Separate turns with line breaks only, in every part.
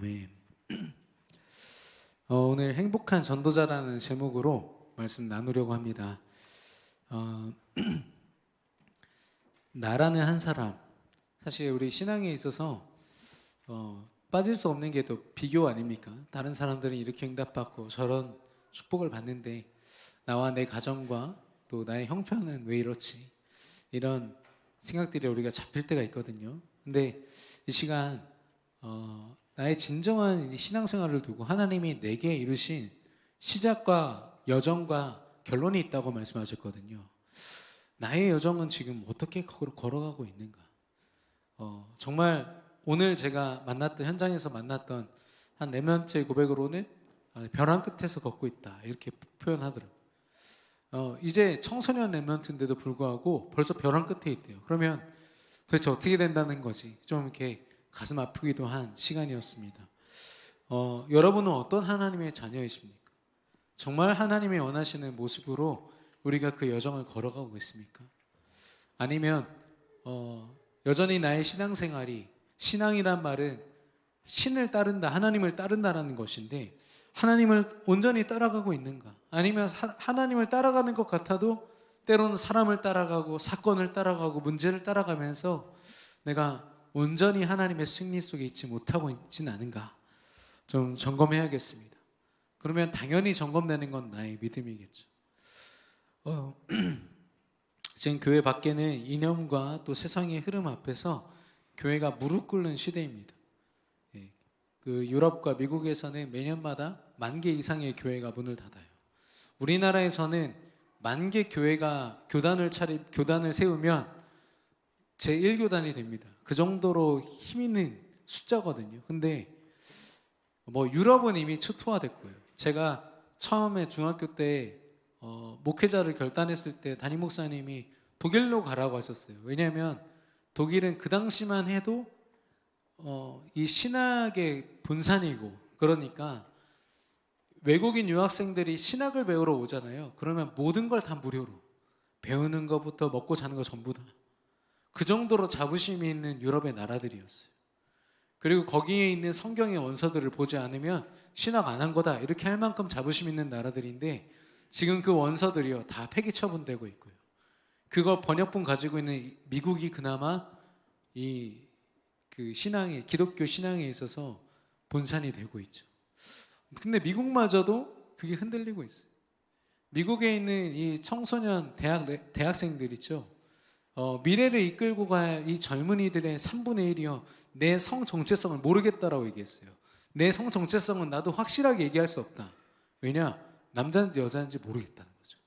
아멘. 오늘 행복한 전도자라는 제목으로 말씀 나누려고 합니다. 나라는 한 사람. 사실 우리 신앙에 있어서 빠질 수 없는 게 또 비교 아닙니까? 다른 사람들은 이렇게 응답받고 저런 축복을 받는데 나와 내 가정과 또 나의 형편은 왜 이렇지? 이런 생각들이 우리가 잡힐 때가 있거든요. 근데 이 시간 나의 진정한 신앙생활을 두고 하나님이 내게 이루신 시작과 여정과 결론이 있다고 말씀하셨거든요. 나의 여정은 지금 어떻게 걸어가고 있는가? 정말 오늘 제가 만났던 현장에서 만났던 한 렘넌트의 고백으로는 벼랑 끝에서 걷고 있다 이렇게 표현하더라고요. 이제 청소년 렘넌트인데도 불구하고 벌써 벼랑 끝에 있대요. 그러면 도대체 어떻게 된다는 거지? 좀 이렇게 가슴 아프기도 한 시간이었습니다. 여러분은 어떤 하나님의 자녀이십니까? 정말 하나님이 원하시는 모습으로 우리가 그 여정을 걸어가고 있습니까? 아니면 여전히 나의 신앙생활이, 신앙이란 말은 신을 따른다, 하나님을 따른다라는 것인데 하나님을 온전히 따라가고 있는가? 아니면 하나님을 따라가는 것 같아도 때로는 사람을 따라가고 사건을 따라가고 문제를 따라가면서 내가 온전히 하나님의 승리 속에 있지 못하고 있지는 않은가? 좀 점검해야겠습니다. 그러면 당연히 점검되는 건 나의 믿음이겠죠. 지금 교회 밖에는 이념과 또 세상의 흐름 앞에서 교회가 무릎 꿇는 시대입니다. 그 유럽과 미국에서는 매년마다 10,000개 이상의 교회가 문을 닫아요. 우리나라에서는 10,000개 교회가 교단을 세우면 제1교단이 됩니다. 그 정도로 힘 있는 숫자거든요. 근데 유럽은 이미 초토화됐고요. 제가 처음에 중학교 때 목회자를 결단했을 때 담임 목사님이 독일로 가라고 하셨어요. 왜냐하면 독일은 그 당시만 해도 이 신학의 본산이고, 그러니까 외국인 유학생들이 신학을 배우러 오잖아요. 그러면 모든 걸 다 무료로, 배우는 것부터 먹고 자는 거 전부 다. 그 정도로 자부심이 있는 유럽의 나라들이었어요. 그리고 거기에 있는 성경의 원서들을 보지 않으면 신학 안 한 거다 이렇게 할 만큼 자부심 있는 나라들인데, 지금 그 원서들이요 다 폐기 처분되고 있고요. 그거 번역본 가지고 있는 미국이 그나마 그 신앙에, 기독교 신앙에 있어서 본산이 되고 있죠. 근데 미국마저도 그게 흔들리고 있어요. 미국에 있는 이 청소년 대학생들 있죠. 미래를 이끌고 갈 이 젊은이들의 3분의 1이요 내 성 정체성을 모르겠다라고 얘기했어요. 내 성 정체성은 나도 확실하게 얘기할 수 없다. 왜냐? 남자인지 여자인지 모르겠다는 거죠.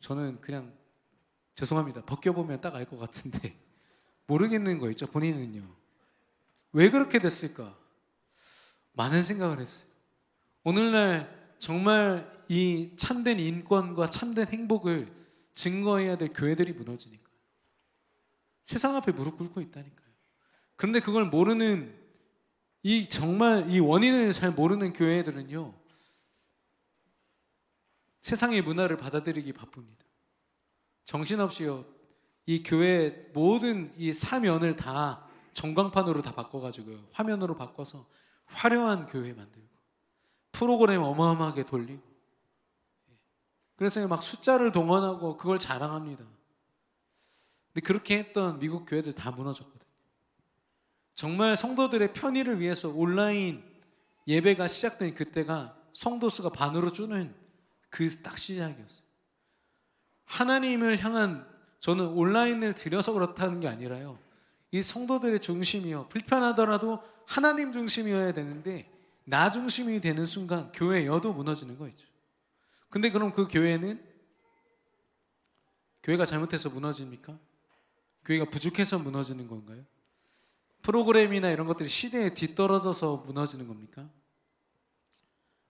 저는 그냥 죄송합니다. 벗겨보면 딱 알 것 같은데 모르겠는 거 있죠. 본인은요. 왜 그렇게 됐을까? 많은 생각을 했어요. 오늘날 정말 이 참된 인권과 참된 행복을 증거해야 될 교회들이 무너지니까요. 세상 앞에 무릎 꿇고 있다니까요. 그런데 그걸 모르는, 정말 이 원인을 잘 모르는 교회들은요 세상의 문화를 받아들이기 바쁩니다. 정신없이요 이 교회 모든 이 사면을 다 전광판으로 다 바꿔가지고요 화면으로 바꿔서 화려한 교회 만들고 프로그램 어마어마하게 돌리고, 그래서 막 숫자를 동원하고 그걸 자랑합니다. 근데 그렇게 했던 미국 교회들 다 무너졌거든요. 정말 성도들의 편의를 위해서 온라인 예배가 시작된 그때가 성도 수가 반으로 줄는 그 딱 시작이었어요. 하나님을 향한, 저는 온라인을 들여서 그렇다는 게 아니라요 이 성도들의 중심이요 불편하더라도 하나님 중심이어야 되는데 나 중심이 되는 순간 교회 여도 무너지는 거 있죠. 근데 그럼 그 교회는 교회가 잘못해서 무너집니까? 교회가 부족해서 무너지는 건가요? 프로그램이나 이런 것들이 시대에 뒤떨어져서 무너지는 겁니까?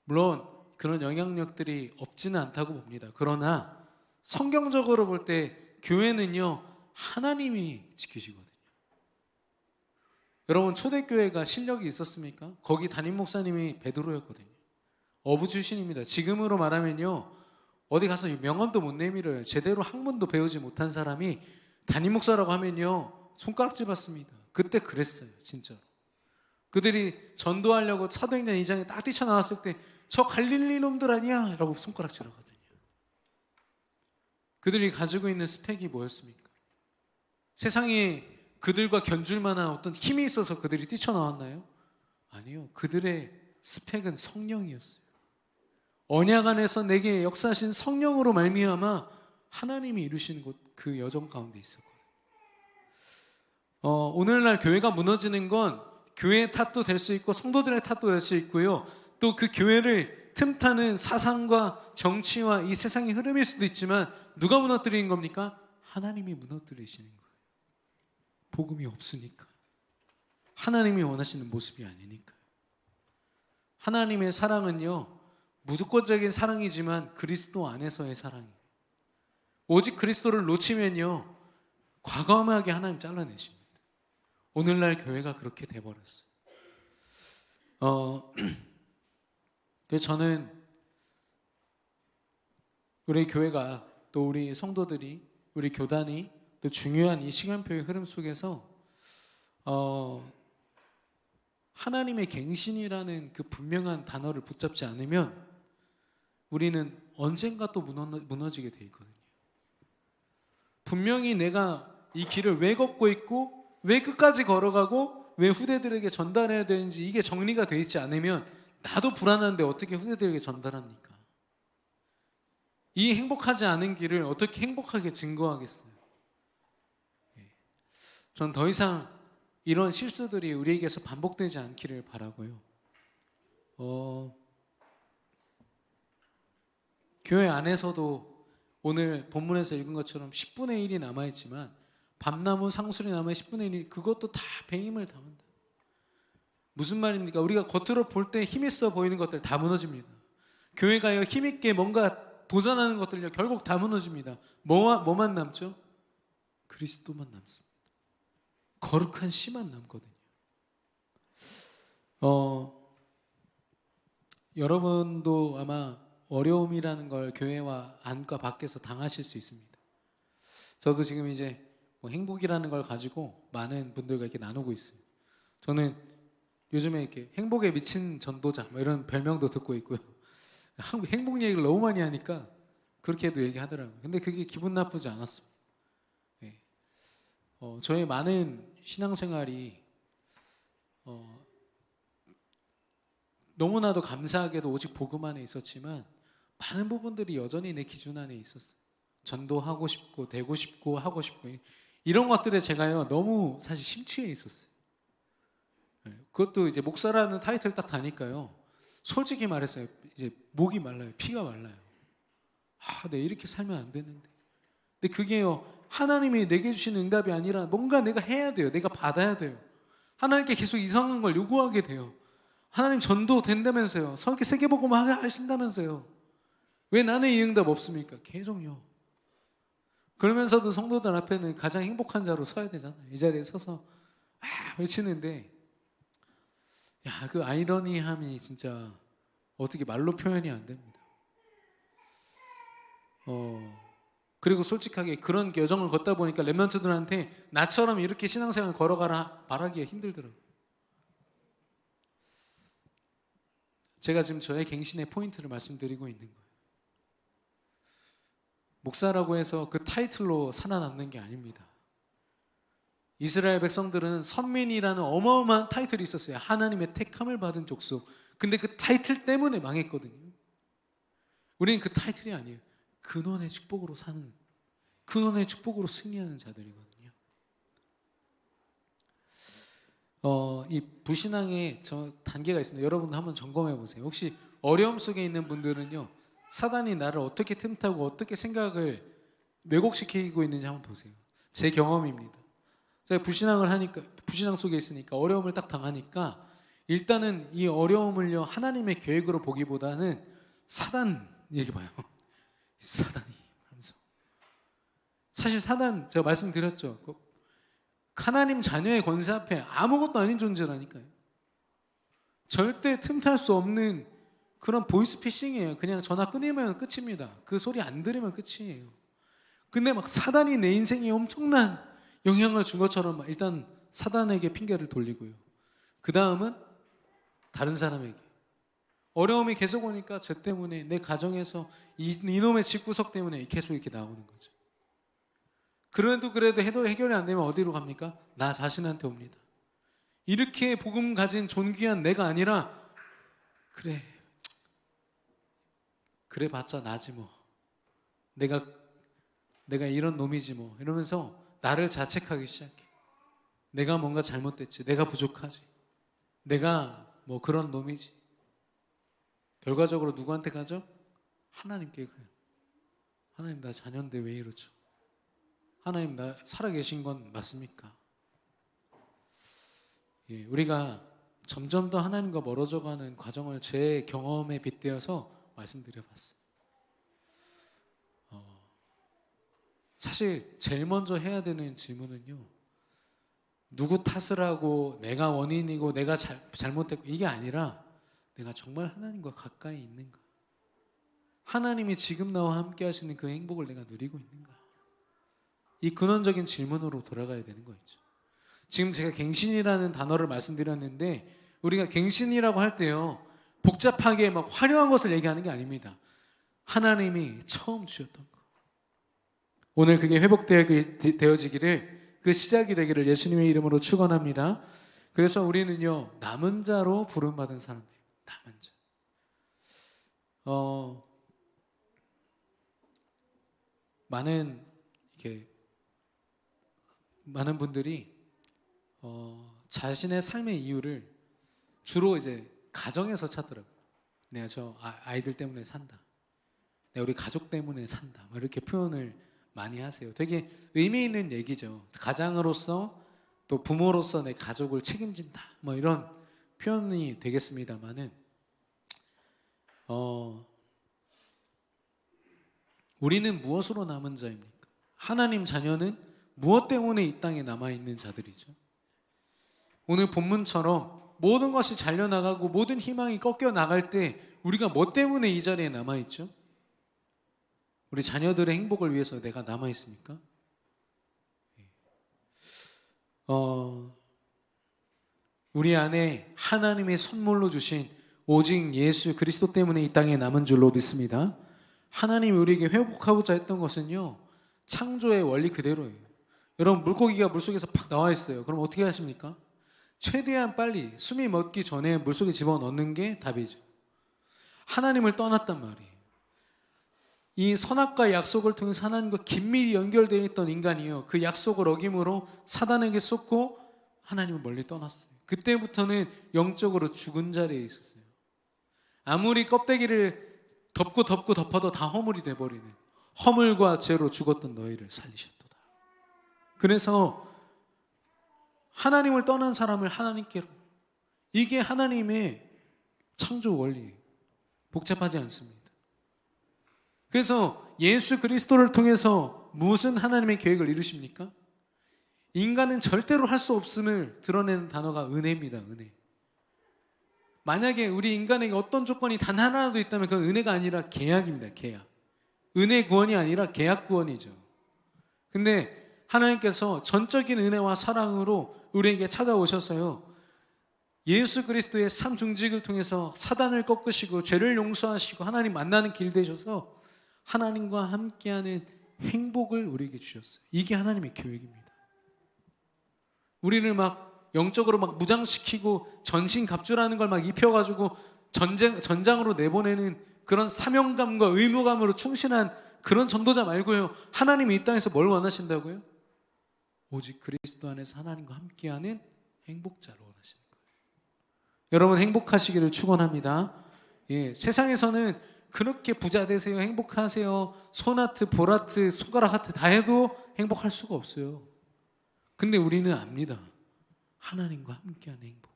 물론 그런 영향력들이 없지는 않다고 봅니다. 그러나 성경적으로 볼 때 교회는요 하나님이 지키시거든요. 여러분 초대교회가 실력이 있었습니까? 거기 담임 목사님이 베드로였거든요. 어부 출신입니다. 지금으로 말하면요 어디 가서 명언도 못 내밀어요. 제대로 학문도 배우지 못한 사람이 담임 목사라고 하면요 손가락질 받습니다. 그때 그랬어요 진짜로. 그들이 전도하려고 사도행전 2장에 딱 뛰쳐나왔을 때 저 갈릴리 놈들 아니야? 라고 손가락질하거든요. 그들이 가지고 있는 스펙이 뭐였습니까? 세상에 그들과 견줄 만한 어떤 힘이 있어서 그들이 뛰쳐나왔나요? 아니요. 그들의 스펙은 성령이었어요. 언약 안에서 내게 역사하신 성령으로 말미암아 하나님이 이루시는 그 여정 가운데 있었거든요. 오늘날 교회가 무너지는 건 교회의 탓도 될 수 있고 성도들의 탓도 될 수 있고요. 또 그 교회를 틈타는 사상과 정치와 이 세상의 흐름일 수도 있지만 누가 무너뜨리는 겁니까? 하나님이 무너뜨리시는 거예요. 복음이 없으니까. 하나님이 원하시는 모습이 아니니까. 하나님의 사랑은요, 무조건적인 사랑이지만 그리스도 안에서의 사랑이에요. 오직 그리스도를 놓치면요, 과감하게 하나님 잘라내십니다. 오늘날 교회가 그렇게 돼버렸어요. 그래서 저는 우리 교회가 또 우리 성도들이 우리 교단이 또 중요한 이 시간표의 흐름 속에서 하나님의 갱신이라는 그 분명한 단어를 붙잡지 않으면 우리는 언젠가 또 무너지게 돼 있거든요. 분명히 내가 이 길을 왜 걷고 있고 왜 끝까지 걸어가고 왜 후대들에게 전달해야 되는지 이게 정리가 돼 있지 않으면 나도 불안한데 어떻게 후대들에게 전달합니까? 이 행복하지 않은 길을 어떻게 행복하게 증거하겠어요? 전 더 이상 이런 실수들이 우리에게서 반복되지 않기를 바라고요. 교회 안에서도 오늘 본문에서 읽은 것처럼 10분의 1이 남아있지만 밤나무 상술이 남아 10분의 1, 그것도 다 배임을 당한다. 무슨 말입니까? 우리가 겉으로 볼 때 힘있어 보이는 것들 다 무너집니다. 교회가요, 힘있게 뭔가 도전하는 것들요, 결국 다 무너집니다. 뭐만 남죠? 그리스도만 남습니다. 거룩한 씨만 남거든요. 여러분도 아마 어려움이라는 걸 교회와 안과 밖에서 당하실 수 있습니다. 저도 지금 이제 뭐 행복이라는 걸 가지고 많은 분들과 이렇게 나누고 있어요. 저는 요즘에 이렇게 행복에 미친 전도자 뭐 이런 별명도 듣고 있고요. 행복 얘기를 너무 많이 하니까 그렇게도 얘기하더라고요. 근데 그게 기분 나쁘지 않았습니다. 네. 저의 많은 신앙생활이 너무나도 감사하게도 오직 복음 안에 있었지만 많은 부분들이 여전히 내 기준 안에 있었어요. 전도하고 싶고 되고 싶고 하고 싶고 이런 것들에 제가요 너무 사실 심취해 있었어요. 그것도 이제 목사라는 타이틀 딱 다니까요, 솔직히 말했어요. 이제 목이 말라요. 피가 말라요. 내가 이렇게 살면 안 되는데. 근데 그게요, 하나님이 내게 주시는 응답이 아니라 뭔가 내가 해야 돼요. 내가 받아야 돼요. 하나님께 계속 이상한 걸 요구하게 돼요. 하나님 전도 된다면서요. 성경 세계복음화 하신다면서요. 왜 나는 이 응답 없습니까? 계속요. 그러면서도 성도들 앞에는 가장 행복한 자로 서야 되잖아요. 이 자리에 서서 외치는데, 그 아이러니함이 진짜 어떻게 말로 표현이 안 됩니다. 그리고 솔직하게 그런 여정을 걷다 보니까 렘넌트들한테 나처럼 이렇게 신앙생활 걸어가라 말하기가 힘들더라고요. 제가 지금 저의 갱신의 포인트를 말씀드리고 있는 거예요. 목사라고 해서 그 타이틀로 살아남는 게 아닙니다. 이스라엘 백성들은 선민이라는 어마어마한 타이틀이 있었어요. 하나님의 택함을 받은 족속. 근데 그 타이틀 때문에 망했거든요. 우리는 그 타이틀이 아니에요. 근원의 축복으로 사는, 근원의 축복으로 승리하는 자들이거든요. 이 불신앙의 단계가 있습니다. 여러분 한번 점검해 보세요. 혹시 어려움 속에 있는 분들은요, 사단이 나를 어떻게 틈타고 어떻게 생각을 왜곡시키고 있는지 한번 보세요. 제 경험입니다. 제가 불신앙을 하니까, 불신앙 속에 있으니까, 어려움을 딱 당하니까 일단은 이 어려움을요 하나님의 계획으로 보기보다는 사단 얘기 봐요. 사단이 하면서, 사실 사단 제가 말씀드렸죠. 하나님 자녀의 권세 앞에 아무것도 아닌 존재라니까요. 절대 틈탈 수 없는 그런 보이스피싱이에요. 그냥 전화 끊으면 끝입니다. 그 소리 안 들으면 끝이에요. 근데 막 사단이 내 인생에 엄청난 영향을 준 것처럼 일단 사단에게 핑계를 돌리고요. 그 다음은 다른 사람에게. 어려움이 계속 오니까 저 때문에, 내 가정에서 이놈의 집구석 때문에 계속 이렇게 나오는 거죠. 그래도 해도 해결이 안 되면 어디로 갑니까? 나 자신한테 옵니다. 이렇게 복음 가진 존귀한 내가 아니라, 그래 봤자 나지 뭐. 내가 이런 놈이지 뭐. 이러면서 나를 자책하기 시작해. 내가 뭔가 잘못됐지. 내가 부족하지. 내가 뭐 그런 놈이지. 결과적으로 누구한테 가죠? 하나님께 가요. 하나님, 나 자녀인데 왜 이러죠? 하나님, 나 살아계신 건 맞습니까? 예, 우리가 점점 더 하나님과 멀어져가는 과정을 제 경험에 빗대어서 말씀드려봤어요. 사실 제일 먼저 해야 되는 질문은요, 누구 탓을 하고 내가 원인이고 내가 잘못됐고 이게 아니라, 내가 정말 하나님과 가까이 있는가? 하나님이 지금 나와 함께 하시는 그 행복을 내가 누리고 있는가? 이 근원적인 질문으로 돌아가야 되는 거죠. 지금 제가 갱신이라는 단어를 말씀드렸는데, 우리가 갱신이라고 할 때요, 복잡하게 막 화려한 것을 얘기하는 게 아닙니다. 하나님이 처음 주셨던 것, 오늘 그게 회복되어지기를, 그 시작이 되기를 예수님의 이름으로 축원합니다. 그래서 우리는요, 남은 자로 부름받은 사람들, 남은 자. 많은 분들이 자신의 삶의 이유를 주로 이제 가정에서 찾더라고요. 내가 저 아이들 때문에 산다. 내가 우리 가족 때문에 산다. 이렇게 표현을 많이 하세요. 되게 의미 있는 얘기죠. 가장으로서 또 부모로서 내 가족을 책임진다. 뭐 이런 표현이 되겠습니다만은, 우리는 무엇으로 남은 자입니까? 하나님 자녀는 무엇 때문에 이 땅에 남아있는 자들이죠? 오늘 본문처럼 모든 것이 잘려나가고 모든 희망이 꺾여 나갈 때 우리가 뭐 때문에 이 자리에 남아있죠? 우리 자녀들의 행복을 위해서 내가 남아있습니까? 우리 안에 하나님의 선물로 주신 오직 예수 그리스도 때문에 이 땅에 남은 줄로 믿습니다. 하나님이 우리에게 회복하고자 했던 것은요, 창조의 원리 그대로예요. 여러분, 물고기가 물속에서 팍 나와 있어요. 그럼 어떻게 하십니까? 최대한 빨리 숨이 멎기 전에 물속에 집어넣는 게 답이죠. 하나님을 떠났단 말이에요. 이 선악과의 약속을 통해서 하나님과 긴밀히 연결되어 있던 인간이요, 그 약속을 어김으로 사단에게 쏟고 하나님을 멀리 떠났어요. 그때부터는 영적으로 죽은 자리에 있었어요. 아무리 껍데기를 덮어도 다 허물이 돼버리는, 허물과 죄로 죽었던 너희를 살리셨도다. 그래서 하나님을 떠난 사람을 하나님께로, 이게 하나님의 창조 원리예요. 복잡하지 않습니다. 그래서 예수 그리스도를 통해서 무슨 하나님의 계획을 이루십니까? 인간은 절대로 할 수 없음을 드러내는 단어가 은혜입니다. 은혜. 만약에 우리 인간에게 어떤 조건이 단 하나라도 있다면 그건 은혜가 아니라 계약입니다. 계약. 은혜 구원이 아니라 계약 구원이죠. 근데 하나님께서 전적인 은혜와 사랑으로 우리에게 찾아오셔서요, 예수 그리스도의 삶 중직을 통해서 사단을 꺾으시고 죄를 용서하시고 하나님 만나는 길 되셔서 하나님과 함께하는 행복을 우리에게 주셨어요. 이게 하나님의 계획입니다. 우리를 막 영적으로 막 무장시키고 전신갑주라는 걸 막 입혀가지고 전장으로 내보내는 그런 사명감과 의무감으로 충실한 그런 전도자 말고요, 하나님이 이 땅에서 뭘 원하신다고요? 오직 그리스도 안에서 하나님과 함께하는 행복자로 원하시는 거예요. 여러분, 행복하시기를 축원합니다. 예, 세상에서는 그렇게 부자 되세요, 행복하세요, 손하트, 볼하트, 손가락 하트 다 해도 행복할 수가 없어요. 근데 우리는 압니다. 하나님과 함께하는 행복.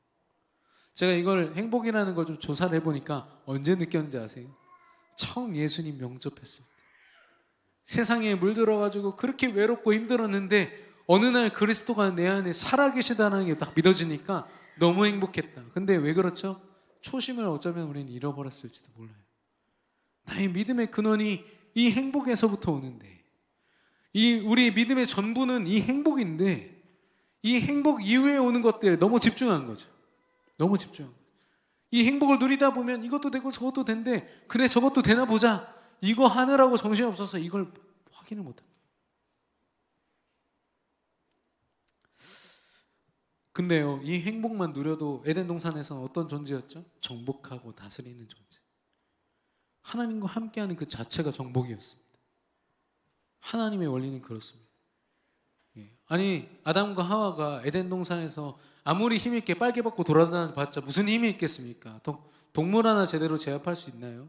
제가 이걸 행복이라는 걸 좀 조사를 해보니까 언제 느꼈는지 아세요? 처음 예수님 영접했을 때. 세상에 물들어가지고 그렇게 외롭고 힘들었는데 어느 날 그리스도가 내 안에 살아계시다는 게 딱 믿어지니까 너무 행복했다. 근데 왜 그렇죠? 초심을 어쩌면 우리는 잃어버렸을지도 몰라요. 나의 믿음의 근원이 이 행복에서부터 오는데, 우리 믿음의 전부는 이 행복인데, 이 행복 이후에 오는 것들에 너무 집중한 거죠. 너무 집중한 거죠. 이 행복을 누리다 보면 이것도 되고 저것도 된대. 그래 저것도 되나 보자. 이거 하느라고 정신이 없어서 이걸 확인을 못합니다. 근데요, 이 행복만 누려도 에덴 동산에서는 어떤 존재였죠? 정복하고 다스리는 존재. 하나님과 함께하는 그 자체가 정복이었습니다. 하나님의 원리는 그렇습니다. 아니 아담과 하와가 에덴 동산에서 아무리 힘있게 빨개 벗고 돌아다녀봤자 무슨 힘이 있겠습니까? 동물 하나 제대로 제압할 수 있나요?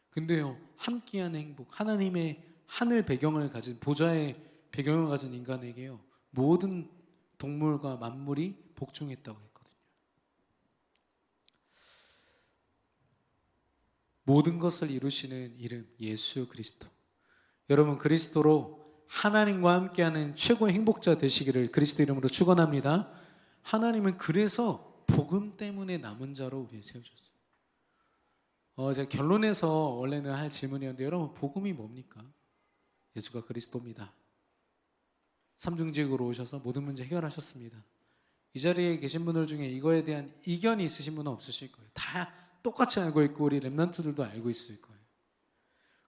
근데요, 함께하는 행복, 하나님의 하늘 배경을 가진, 보좌의 배경을 가진 인간에게요, 모든 동물과 만물이 복종했다고 했거든요. 모든 것을 이루시는 이름 예수 그리스도. 여러분, 그리스도로 하나님과 함께하는 최고의 행복자 되시기를 그리스도 이름으로 축원합니다. 하나님은 그래서 복음 때문에 남은 자로 우리를 세우셨어요. 제가 결론에서 원래는 할 질문이었는데, 여러분 복음이 뭡니까? 예수가 그리스도입니다. 삼중직으로 오셔서 모든 문제 해결하셨습니다. 이 자리에 계신 분들 중에 이거에 대한 이견이 있으신 분은 없으실 거예요. 다 똑같이 알고 있고 우리 렘넌트들도 알고 있을 거예요.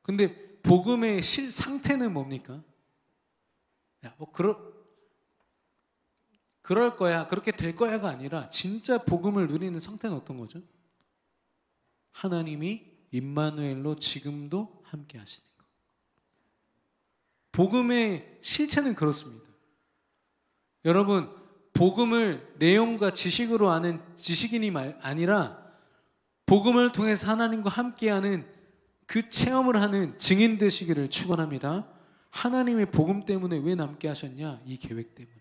근데 복음의 상태는 뭡니까? 야, 뭐 그럴 거야, 그렇게 될 거야가 아니라 진짜 복음을 누리는 상태는 어떤 거죠? 하나님이 임마누엘로 지금도 함께 하시는 것. 복음의 실체는 그렇습니다. 여러분, 복음을 내용과 지식으로 아는 지식인이 아니라 복음을 통해서 하나님과 함께하는 그 체험을 하는 증인 되시기를 축원합니다. 하나님의 복음 때문에 왜 남게 하셨냐? 이 계획 때문에.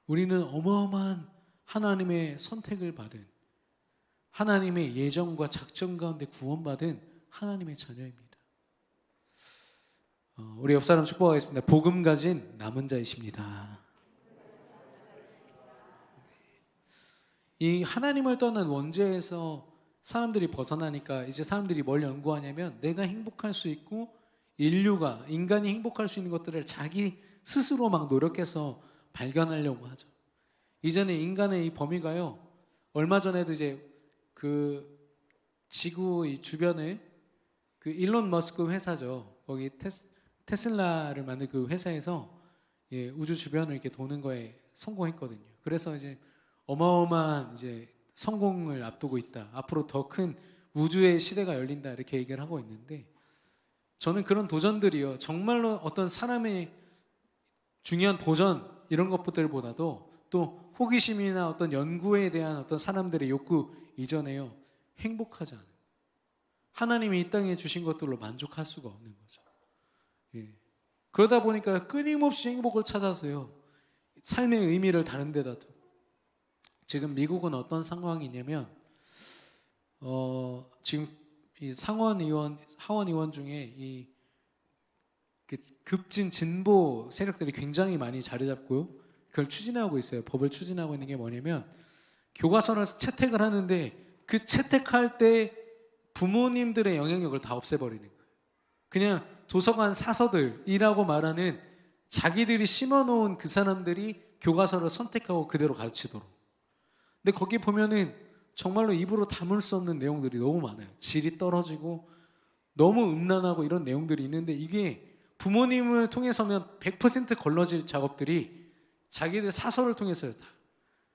우리는 어마어마한 하나님의 선택을 받은, 하나님의 예정과 작전 가운데 구원받은 하나님의 자녀입니다. 우리 옆 사람 축복하겠습니다. 복음 가진 남은 자이십니다. 이 하나님을 떠난 원죄에서 사람들이 벗어나니까 이제 사람들이 뭘 연구하냐면, 내가 행복할 수 있고 인간이 행복할 수 있는 것들을 자기 스스로 막 노력해서 발견하려고 하죠. 이제는 인간의 이 범위가요, 얼마 전에도 이제 그 지구 이 주변에 그 일론 머스크 회사죠. 거기 테슬라를 만든 그 회사에서 우주 주변을 이렇게 도는 거에 성공했거든요. 그래서 이제 어마어마한 이제 성공을 앞두고 있다. 앞으로 더 큰 우주의 시대가 열린다. 이렇게 얘기를 하고 있는데, 저는 그런 도전들이요, 정말로 어떤 사람의 중요한 도전 이런 것들보다도 또 호기심이나 어떤 연구에 대한 어떤 사람들의 욕구 이전에요, 행복하지 않은, 하나님이 이 땅에 주신 것들로 만족할 수가 없는 거죠. 그러다 보니까 끊임없이 행복을 찾아서요, 삶의 의미를 다른 데다 두고. 지금 미국은 어떤 상황이냐면, 지금 이 하원의원 중에 이 급진 진보 세력들이 굉장히 많이 자리 잡고요, 그걸 추진하고 있어요. 법을 추진하고 있는 게 뭐냐면, 교과서를 채택을 하는데 그 채택할 때 부모님들의 영향력을 다 없애버리는 거예요. 그냥 도서관 사서들이라고 말하는 자기들이 심어놓은 그 사람들이 교과서를 선택하고 그대로 가르치도록. 근데 거기 보면은 정말로 입으로 담을 수 없는 내용들이 너무 많아요. 질이 떨어지고 너무 음란하고 이런 내용들이 있는데, 이게 부모님을 통해서면 100% 걸러질 작업들이 자기들 사설을 통해서요 다.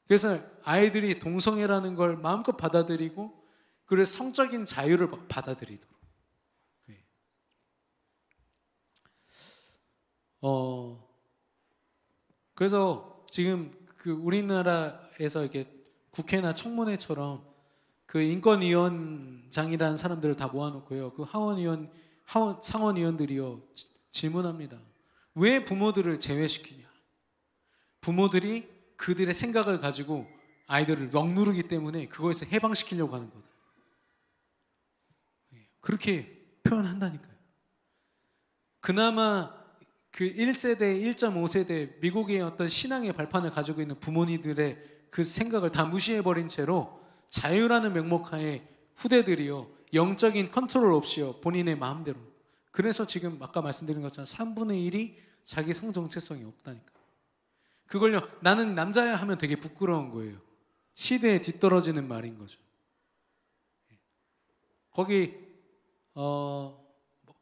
그래서 아이들이 동성애라는 걸 마음껏 받아들이고, 그래서 성적인 자유를 받아들이도록. 그래서 지금 그 우리나라에서 이렇게 국회나 청문회처럼 그 인권위원장이라는 사람들을 다 모아놓고요, 그 상원의원들이요 질문합니다. 왜 부모들을 제외시키냐? 부모들이 그들의 생각을 가지고 아이들을 억누르기 때문에 그거에서 해방시키려고 하는 거다. 그렇게 표현한다니까요. 그나마 그 1세대, 1.5세대 미국의 어떤 신앙의 발판을 가지고 있는 부모님들의 그 생각을 다 무시해버린 채로 자유라는 명목하에 후대들이요, 영적인 컨트롤 없이요, 본인의 마음대로. 그래서 지금 아까 말씀드린 것처럼 3분의 1이 자기 성 정체성이 없다니까. 그걸요, 나는 남자야 하면 되게 부끄러운 거예요. 시대에 뒤떨어지는 말인 거죠. 거기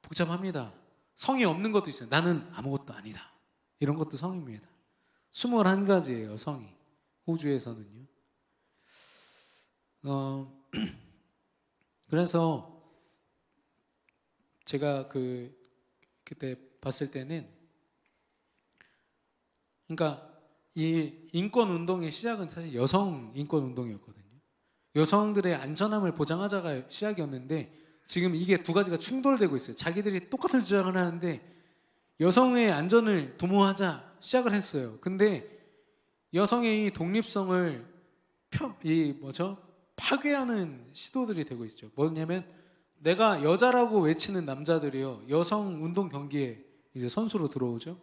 복잡합니다. 성이 없는 것도 있어요. 나는 아무것도 아니다. 이런 것도 성입니다. 21가지예요, 성이. 호주에서는요. 그래서 제가 그때 봤을 때는, 그러니까 이 인권 운동의 시작은 사실 여성 인권 운동이었거든요. 여성들의 안전함을 보장하자가 시작이었는데 지금 이게 두 가지가 충돌되고 있어요. 자기들이 똑같은 주장을 하는데 여성의 안전을 도모하자 시작을 했어요. 근데 여성의 이 독립성을 파괴하는 시도들이 되고 있죠. 뭐냐면 내가 여자라고 외치는 남자들이요, 여성 운동 경기에 이제 선수로 들어오죠.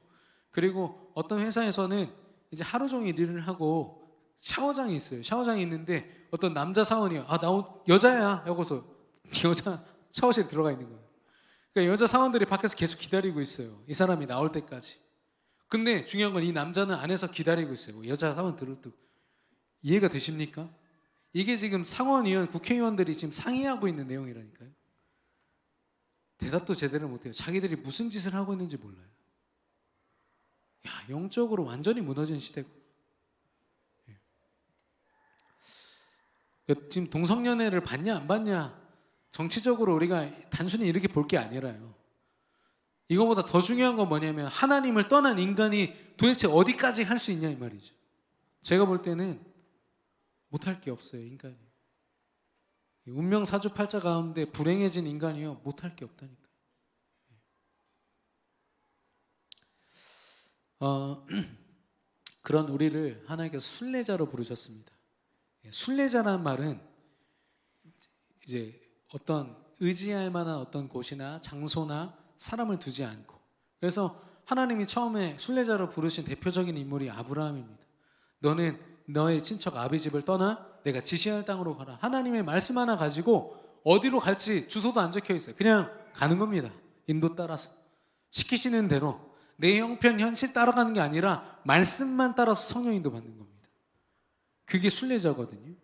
그리고 어떤 회사에서는 이제 하루 종일 일을 하고 샤워장이 있어요. 샤워장이 있는데 어떤 남자 사원이 나 여자야 하고서 여자 샤워실에 들어가 있는 거예요. 그러니까 여자 사원들이 밖에서 계속 기다리고 있어요. 이 사람이 나올 때까지. 근데 중요한 건 이 남자는 안에서 기다리고 있어요. 여자 사원 들을 때. 이해가 되십니까? 이게 지금 상원의원, 국회의원들이 지금 상의하고 있는 내용이라니까요. 대답도 제대로 못해요. 자기들이 무슨 짓을 하고 있는지 몰라요. 영적으로 완전히 무너진 시대고. 지금 동성연애를 받냐 안 받냐, 정치적으로 우리가 단순히 이렇게 볼 게 아니라요. 이거보다 더 중요한 건 뭐냐면 하나님을 떠난 인간이 도대체 어디까지 할 수 있냐 이 말이죠. 제가 볼 때는 못할 게 없어요, 인간이. 운명 사주팔자 가운데 불행해진 인간이요, 못할 게 없다니까요. 그런 우리를 하나님께서 순례자로 부르셨습니다. 순례자라는 말은 이제 어떤 의지할 만한 어떤 곳이나 장소나 사람을 두지 않고, 그래서 하나님이 처음에 순례자로 부르신 대표적인 인물이 아브라함입니다. 너는 너의 친척 아비집을 떠나 내가 지시할 땅으로 가라. 하나님의 말씀 하나 가지고 어디로 갈지 주소도 안 적혀 있어요. 그냥 가는 겁니다. 인도 따라서 시키시는 대로 내 형편 현실 따라가는 게 아니라 말씀만 따라서 성령 인도 받는 겁니다. 그게 순례자거든요.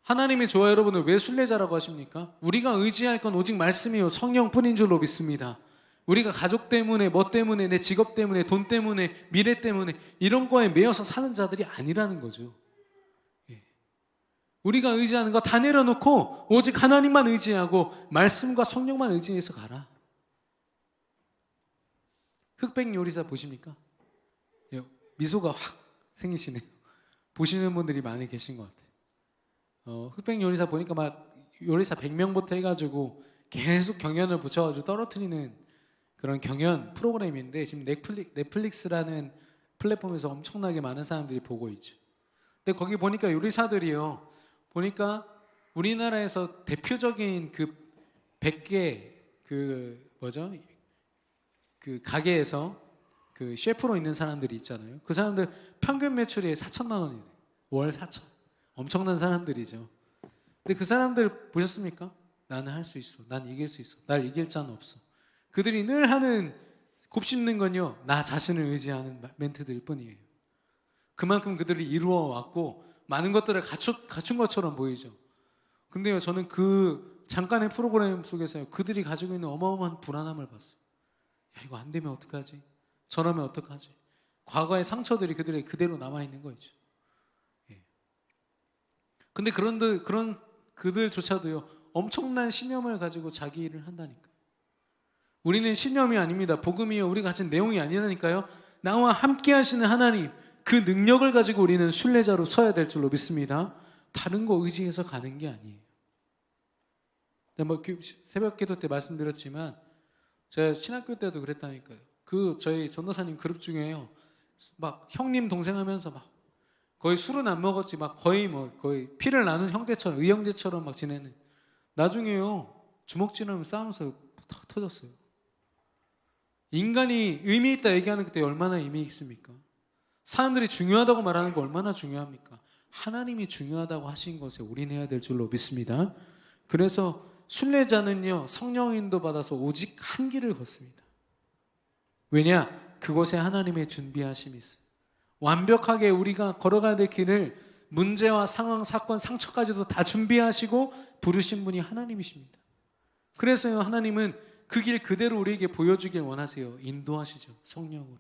하나님이 저와 여러분을 왜 순례자라고 하십니까? 우리가 의지할 건 오직 말씀이요 성령뿐인 줄로 믿습니다. 우리가 가족 때문에, 뭐 때문에, 내 직업 때문에, 돈 때문에, 미래 때문에 이런 거에 매여서 사는 자들이 아니라는 거죠. 우리가 의지하는 거 다 내려놓고 오직 하나님만 의지하고 말씀과 성령만 의지해서 가라. 흑백 요리사 보십니까? 미소가 확 생기시네요. 보시는 분들이 많이 계신 것 같아요. 흑백 요리사 보니까 막 요리사 100명부터 해가지고 계속 경연을 붙여가지고 떨어뜨리는 그런 경연 프로그램인데 지금 넷플릭스라는 플랫폼에서 엄청나게 많은 사람들이 보고 있죠. 근데 거기 보니까 요리사들이요, 보니까 우리나라에서 대표적인 그 100개 그 가게에서 그 셰프로 있는 사람들이 있잖아요. 그 사람들 평균 매출이 4천만 원이래요. 월 4천. 엄청난 사람들이죠. 근데 그 사람들 보셨습니까? 나는 할 수 있어. 난 이길 수 있어. 날 이길 자는 없어. 그들이 늘 하는 곱씹는 건요, 나 자신을 의지하는 멘트들 뿐이에요. 그만큼 그들이 이루어 왔고 많은 것들을 갖춘 것처럼 보이죠. 근데요, 저는 그 잠깐의 프로그램 속에서요, 그들이 가지고 있는 어마어마한 불안함을 봤어요. 이거 안 되면 어떡하지? 저러면 어떡하지? 과거의 상처들이 그들에게 그대로 남아있는 거죠. 근데 그런 그들조차도요, 엄청난 신념을 가지고 자기 일을 한다니까요. 우리는 신념이 아닙니다. 복음이요, 우리가 가진 내용이 아니라니까요. 나와 함께 하시는 하나님, 그 능력을 가지고 우리는 순례자로 서야 될 줄로 믿습니다. 다른 거 의지해서 가는 게 아니에요. 새벽 기도 때 말씀드렸지만 제가 신학교 때도 그랬다니까요. 저희 전도사님 그룹 중에요, 막 형님 동생 하면서 막 거의 술은 안 먹었지, 막 거의 피를 나눈 형제처럼, 의형제처럼 막 지내는, 나중에요 주먹질하면 싸우면서 다 터졌어요. 인간이 의미 있다 얘기하는 그때 얼마나 의미 있습니까? 사람들이 중요하다고 말하는 거 얼마나 중요합니까? 하나님이 중요하다고 하신 것에 올인해야 될 줄로 믿습니다. 그래서 순례자는요, 성령 인도 받아서 오직 한 길을 걷습니다. 왜냐? 그곳에 하나님의 준비하심이 있어요. 완벽하게 우리가 걸어가야 될 길을 문제와 상황, 사건, 상처까지도 다 준비하시고 부르신 분이 하나님이십니다. 그래서요, 하나님은 그 길 그대로 우리에게 보여주길 원하세요. 인도하시죠. 성령으로.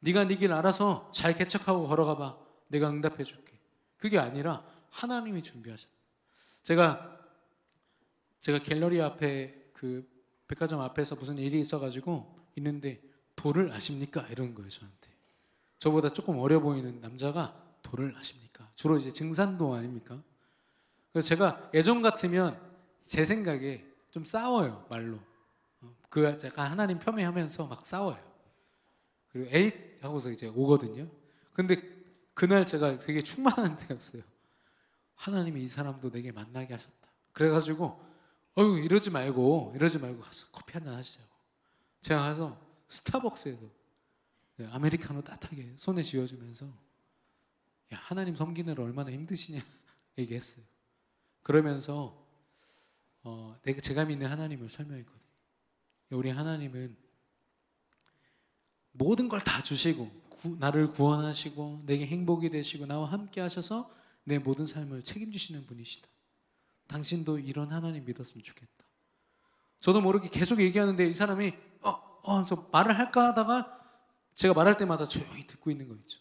네가 네 길 알아서 잘 개척하고 걸어가 봐. 내가 응답해 줄게. 그게 아니라 하나님이 준비하셨다. 제가 갤러리 앞에 그 백화점 앞에서 무슨 일이 있어가지고 있는데 돌을 아십니까? 이런 거예요, 저한테. 저보다 조금 어려 보이는 남자가 돌을 아십니까? 주로 이제 증산도 아닙니까? 그래서 제가 예전 같으면 제 생각에 좀 싸워요, 말로. 그 제가 하나님 폄훼하면서 막 싸워요. 그리고 에잇 하고서 이제 오거든요. 근데 그날 제가 되게 충만한 때였어요. 하나님이 이 사람도 내게 만나게 하셨다. 그래가지고 이러지 말고 가서 커피 한잔 하시자고. 제가 가서 스타벅스에서 아메리카노 따뜻하게 손에 쥐어주면서 야, 하나님 섬기느라 얼마나 힘드시냐 얘기했어요. 그러면서 제가 믿는 하나님을 설명했거든요. 우리 하나님은 모든 걸 다 주시고 나를 구원하시고 내게 행복이 되시고 나와 함께 하셔서 내 모든 삶을 책임지시는 분이시다. 당신도 이런 하나님 믿었으면 좋겠다. 저도 모르게 계속 얘기하는데 이 사람이 그래서 말을 할까 하다가 제가 말할 때마다 조용히 듣고 있는 거 있죠.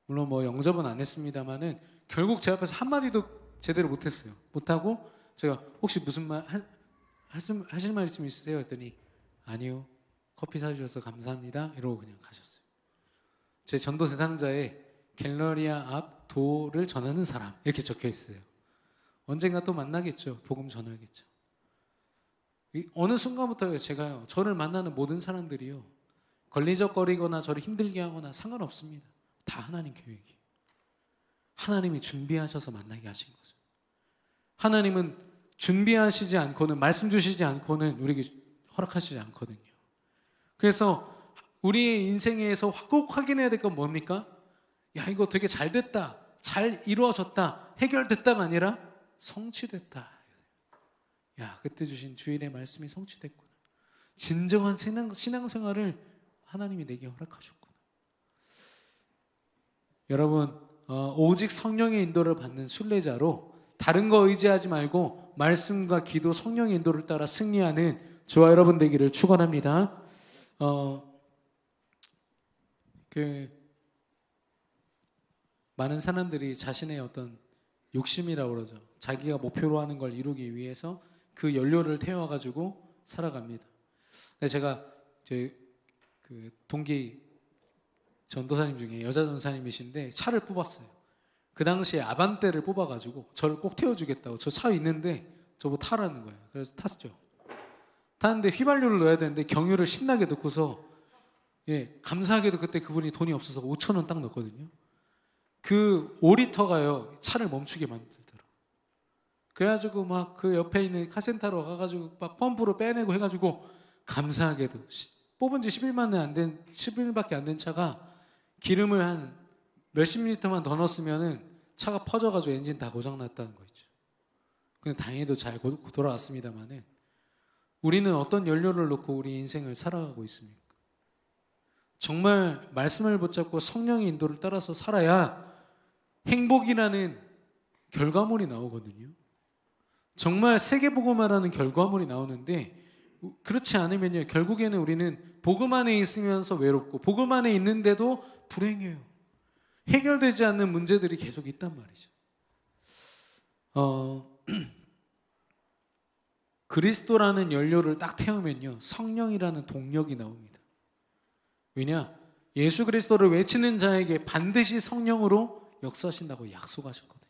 물론 뭐 영접은 안 했습니다만은 결국 제 앞에서 한마디도 제대로 못했어요. 못하고 제가 혹시 무슨 말 하실 말 있으면 있으세요? 했더니 아니요. 커피 사주셔서 감사합니다. 이러고 그냥 가셨어요. 제 전도 대상자에 갤러리아 앞 도를 전하는 사람 이렇게 적혀 있어요. 언젠가 또 만나겠죠. 복음 전하겠죠. 어느 순간부터 제가요, 저를 만나는 모든 사람들이요, 걸리적거리거나 저를 힘들게 하거나 상관없습니다. 다 하나님 계획이에요. 하나님이 준비하셔서 만나게 하신 거죠. 하나님은 준비하시지 않고는, 말씀 주시지 않고는 우리에게 허락하시지 않거든요. 그래서 우리의 인생에서 꼭 확인해야 될 건 뭡니까? 야, 이거 되게 잘 됐다, 잘 이루어졌다, 해결됐다가 아니라 성취됐다. 야, 그때 주신 주일의 말씀이 성취됐구나. 진정한 신앙생활을 하나님이 내게 허락하셨구나. 여러분, 오직 성령의 인도를 받는 순례자로 다른 거 의지하지 말고 말씀과 기도, 성령의 인도를 따라 승리하는 저와 여러분 되기를 축원합니다. 많은 사람들이 자신의 어떤 욕심이라고 그러죠. 자기가 목표로 하는 걸 이루기 위해서 그 연료를 태워가지고 살아갑니다. 근데 제가 그 동기 전도사님 중에 여자 전사님이신데 차를 뽑았어요. 그 당시에 아반떼를 뽑아가지고 저를 꼭 태워주겠다고, 저 차 있는데 저보고 타라는 거예요. 그래서 탔죠. 탔는데 휘발유를 넣어야 되는데 경유를 신나게 넣고서, 감사하게도 그때 그분이 돈이 없어서 5,000원 딱 넣었거든요. 그 5리터가요 차를 멈추게 만들더라. 그래가지고 막 그 옆에 있는 카센터로 가가지고 막 펌프로 빼내고 해가지고, 감사하게도 뽑은 지 10일밖에 안 된 차가 기름을 한 몇십 리터만 더 넣었으면은 차가 퍼져가지고 엔진 다 고장났다는 거 있죠. 근데 다행히도 잘 돌아왔습니다만은, 우리는 어떤 연료를 넣고 우리 인생을 살아가고 있습니까? 정말 말씀을 붙잡고 성령의 인도를 따라서 살아야 행복이라는 결과물이 나오거든요. 정말 세계복음화라는 결과물이 나오는데, 그렇지 않으면요, 결국에는 우리는 복음 안에 있으면서 외롭고 복음 안에 있는데도 불행해요. 해결되지 않는 문제들이 계속 있단 말이죠. 그리스도라는 연료를 딱 태우면요, 성령이라는 동력이 나옵니다. 왜냐? 예수 그리스도를 외치는 자에게 반드시 성령으로 역사하신다고 약속하셨거든요.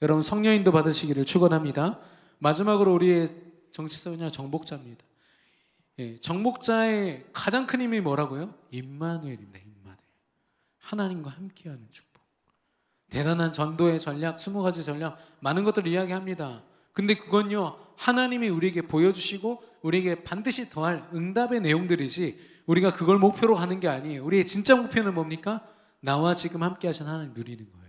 여러분, 성령인도 받으시기를 축원합니다. 마지막으로 우리의 정치사회냐 정복자입니다. 정복자의 가장 큰 힘이 뭐라고요? 임마누엘입니다. 임마누엘. 하나님과 함께하는 축복. 대단한 전도의 전략, 20가지 전략, 많은 것들을 이야기합니다. 근데 그건요, 하나님이 우리에게 보여주시고 우리에게 반드시 더할 응답의 내용들이지, 우리가 그걸 목표로 가는 게 아니에요. 우리의 진짜 목표는 뭡니까? 나와 지금 함께 하신 하나님 누리는 거예요.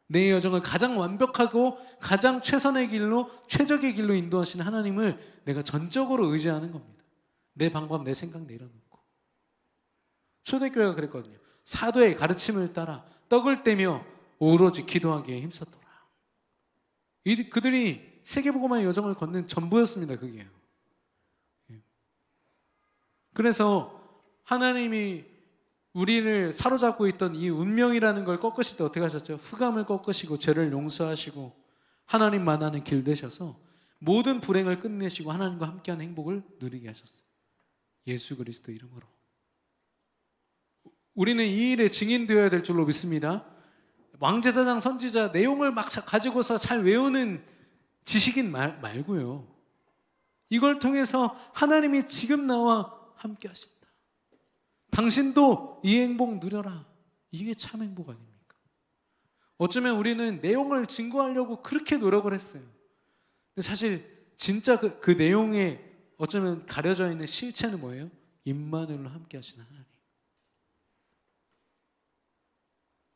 내 여정을 가장 완벽하고 가장 최선의 길로, 최적의 길로 인도하시는 하나님을 내가 전적으로 의지하는 겁니다. 내 방법, 내 생각 내려놓고. 초대교회가 그랬거든요. 사도의 가르침을 따라 떡을 떼며 오로지 기도하기에 힘썼더라. 그들이 세계복음화의 여정을 걷는 전부였습니다. 그게요. 그래서 하나님이 우리를 사로잡고 있던 이 운명이라는 걸 꺾으실 때 어떻게 하셨죠? 흑암을 꺾으시고 죄를 용서하시고 하나님만 하는 길 되셔서 모든 불행을 끝내시고 하나님과 함께하는 행복을 누리게 하셨어요. 예수 그리스도 이름으로. 우리는 이 일에 증인되어야 될 줄로 믿습니다. 왕제사장 선지자 내용을 막 가지고서 잘 외우는 지식인 말고요. 이걸 통해서 하나님이 지금 나와 함께 하신다. 당신도 이 행복 누려라. 이게 참 행복 아닙니까? 어쩌면 우리는 내용을 증거하려고 그렇게 노력을 했어요. 근데 사실 진짜 그 내용에 어쩌면 가려져 있는 실체는 뭐예요? 임마누엘로 함께 하시는 하나님.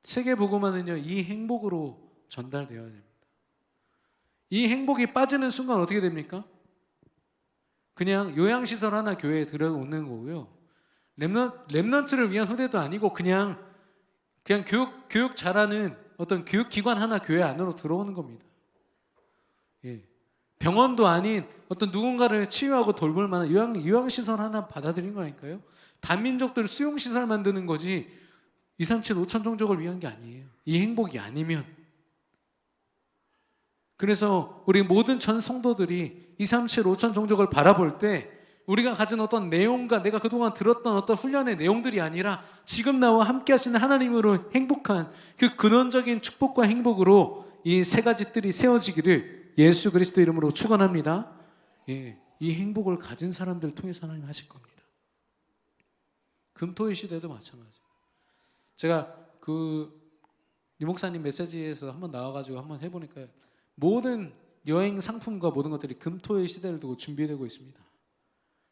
세계복음화는요, 이 행복으로 전달되어야 됩니다. 이 행복이 빠지는 순간 어떻게 됩니까? 그냥 요양시설 하나 교회에 들어오는 거고요. 렘넌트를 위한 후대도 아니고 그냥 교육 잘하는 어떤 교육기관 하나 교회 안으로 들어오는 겁니다. 예. 병원도 아닌 어떤 누군가를 치유하고 돌볼 만한 요양시설 하나 받아들인 거라니까요. 단민족들 수용시설 만드는 거지 237 5천 종족을 위한 게 아니에요. 이 행복이 아니면. 그래서 우리 모든 전 성도들이 237 5천 종족을 바라볼 때 우리가 가진 어떤 내용과 내가 그동안 들었던 어떤 훈련의 내용들이 아니라 지금 나와 함께 하시는 하나님으로 행복한 그 근원적인 축복과 행복으로 이 세 가지 뜰이 세워지기를 예수 그리스도 이름으로 축원합니다. 예, 이 행복을 가진 사람들 통해서 하나님 하실 겁니다. 금토일 시대도 마찬가지예요. 제가 이 목사님 메시지에서 한번 나와가지고 한번 해보니까 모든 여행 상품과 모든 것들이 금토일 시대를 두고 준비되고 있습니다.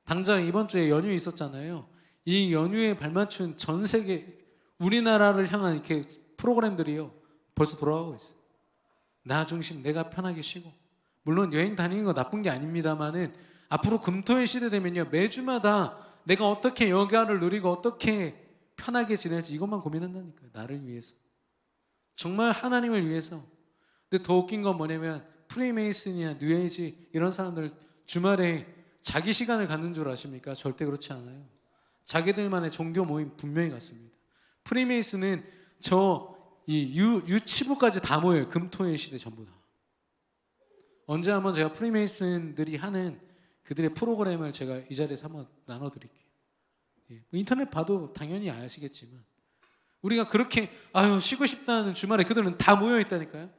당장 이번 주에 연휴 있었잖아요. 이 연휴에 발맞춘 전 세계 우리나라를 향한 이렇게 프로그램들이요 벌써 돌아가고 있어요. 나 중심, 내가 편하게 쉬고. 물론 여행 다니는 거 나쁜 게 아닙니다만은 앞으로 금토일 시대 되면요 매주마다 내가 어떻게 여가를 누리고 어떻게 편하게 지낼지 이것만 고민한다니까요. 나를 위해서. 정말 하나님을 위해서. 근데 더 웃긴 건 뭐냐면 프리메이슨이나 뉴에이지 이런 사람들 주말에 자기 시간을 갖는 줄 아십니까? 절대 그렇지 않아요. 자기들만의 종교 모임 분명히 갖습니다. 프리메이슨은 유치부까지 다 모여요. 금토일 시대 전부 다. 언제 한번 제가 프리메이슨들이 하는 그들의 프로그램을 제가 이 자리에서 한번 나눠드릴게요. 예, 인터넷 봐도 당연히 아시겠지만 우리가 그렇게 쉬고 싶다는 주말에 그들은 다 모여있다니까요.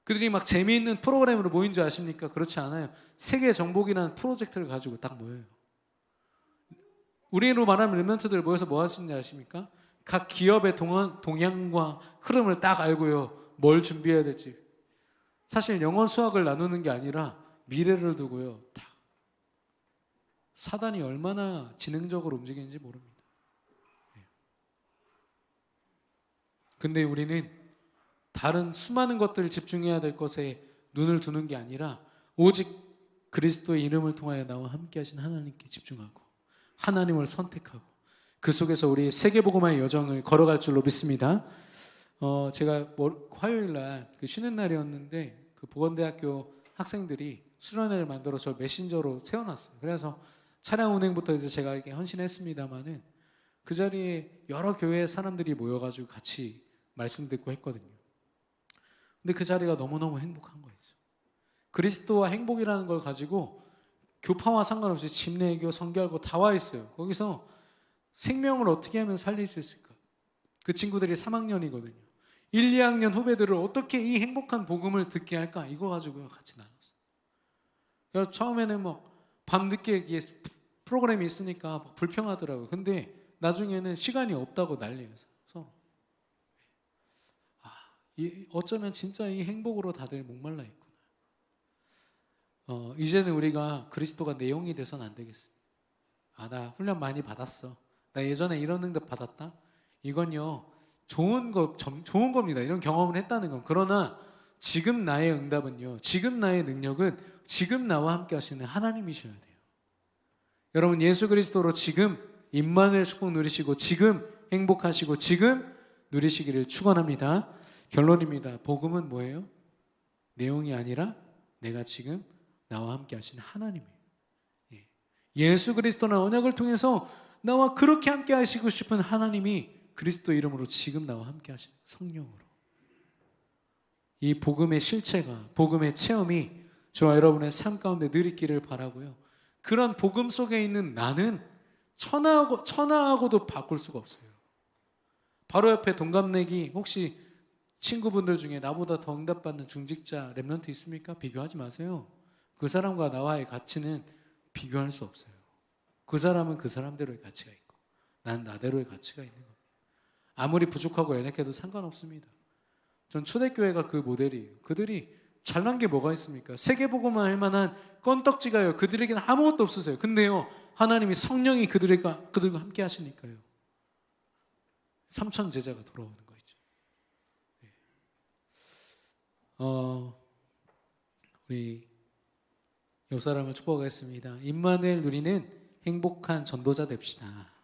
그들이 막 재미있는 프로그램으로 모인 줄 아십니까? 그렇지 않아요. 세계 정복이라는 프로젝트를 가지고 딱 모여요. 우리로 말하면 렘넌트들 모여서 뭐 하시는지 아십니까? 각 기업의 동향과 흐름을 딱 알고요. 뭘 준비해야 될지. 사실 영어 수학을 나누는 게 아니라 미래를 두고요. 딱 사단이 얼마나 지능적으로 움직이는지 모릅니다. 근데 우리는 다른 수많은 것들을 집중해야 될 것에 눈을 두는 게 아니라 오직 그리스도의 이름을 통하여 나와 함께 하신 하나님께 집중하고 하나님을 선택하고 그 속에서 우리 세계복음화의 여정을 걸어갈 줄로 믿습니다. 제가 화요일 날 쉬는 날이었는데 그 보건대학교 학생들이 수련회를 만들어 저 메신저로 세워놨어요. 그래서 차량 운행부터 이제 제가 이렇게 헌신했습니다만은 그 자리에 여러 교회 사람들이 모여가지고 같이 말씀 듣고 했거든요. 근데 그 자리가 너무너무 행복한 거죠. 그리스도와 행복이라는 걸 가지고 교파와 상관없이 침례교, 성결고 다 와 있어요. 거기서 생명을 어떻게 하면 살릴 수 있을까? 그 친구들이 3학년이거든요. 1, 2학년 후배들을 어떻게 이 행복한 복음을 듣게 할까? 이거 가지고 같이 나눴어요. 그래서 처음에는 밤늦게 프로그램이 있으니까 불평하더라고요. 근데 나중에는 시간이 없다고 난리예요. 서로. 어쩌면 진짜 이 행복으로 다들 목말라 있구나. 이제는 우리가 그리스도가 내용이 돼서는 안 되겠습니다. 나 훈련 많이 받았어. 나 예전에 이런 응답 받았다. 이건요 좋은 겁니다. 이런 경험을 했다는 건. 그러나 지금 나의 응답은요, 지금 나의 능력은 지금 나와 함께 하시는 하나님이셔야 돼요. 여러분 예수 그리스도로 지금 임마누엘 축복 누리시고 지금 행복하시고 지금 누리시기를 축원합니다. 결론입니다. 복음은 뭐예요? 내용이 아니라 내가 지금 나와 함께 하신 하나님이에요. 예수 그리스도나 언약을 통해서 나와 그렇게 함께 하시고 싶은 하나님이 그리스도 이름으로 지금 나와 함께 하시는 성령으로. 이 복음의 실체가, 복음의 체험이 저와 여러분의 삶 가운데 늘 있기를 바라고요. 그런 복음 속에 있는 나는 천하하고도 바꿀 수가 없어요. 바로 옆에 동갑내기 혹시 친구분들 중에 나보다 더 응답받는 중직자 랩런트 있습니까? 비교하지 마세요. 그 사람과 나와의 가치는 비교할 수 없어요. 그 사람은 그 사람대로의 가치가 있고 난 나대로의 가치가 있는 겁니다. 아무리 부족하고 연약해도 상관없습니다. 전 초대교회가 그 모델이에요. 그들이 잘난 게 뭐가 있습니까? 세계복음만 할 만한 건떡지가요. 그들에게는 아무것도 없으세요. 근데요, 하나님이 성령이 그들과 함께 하시니까요. 3천 제자가 돌아오는 거죠. 우리 옆 사람을 축복하겠습니다. 임마누엘 누리는 행복한 전도자 됩시다.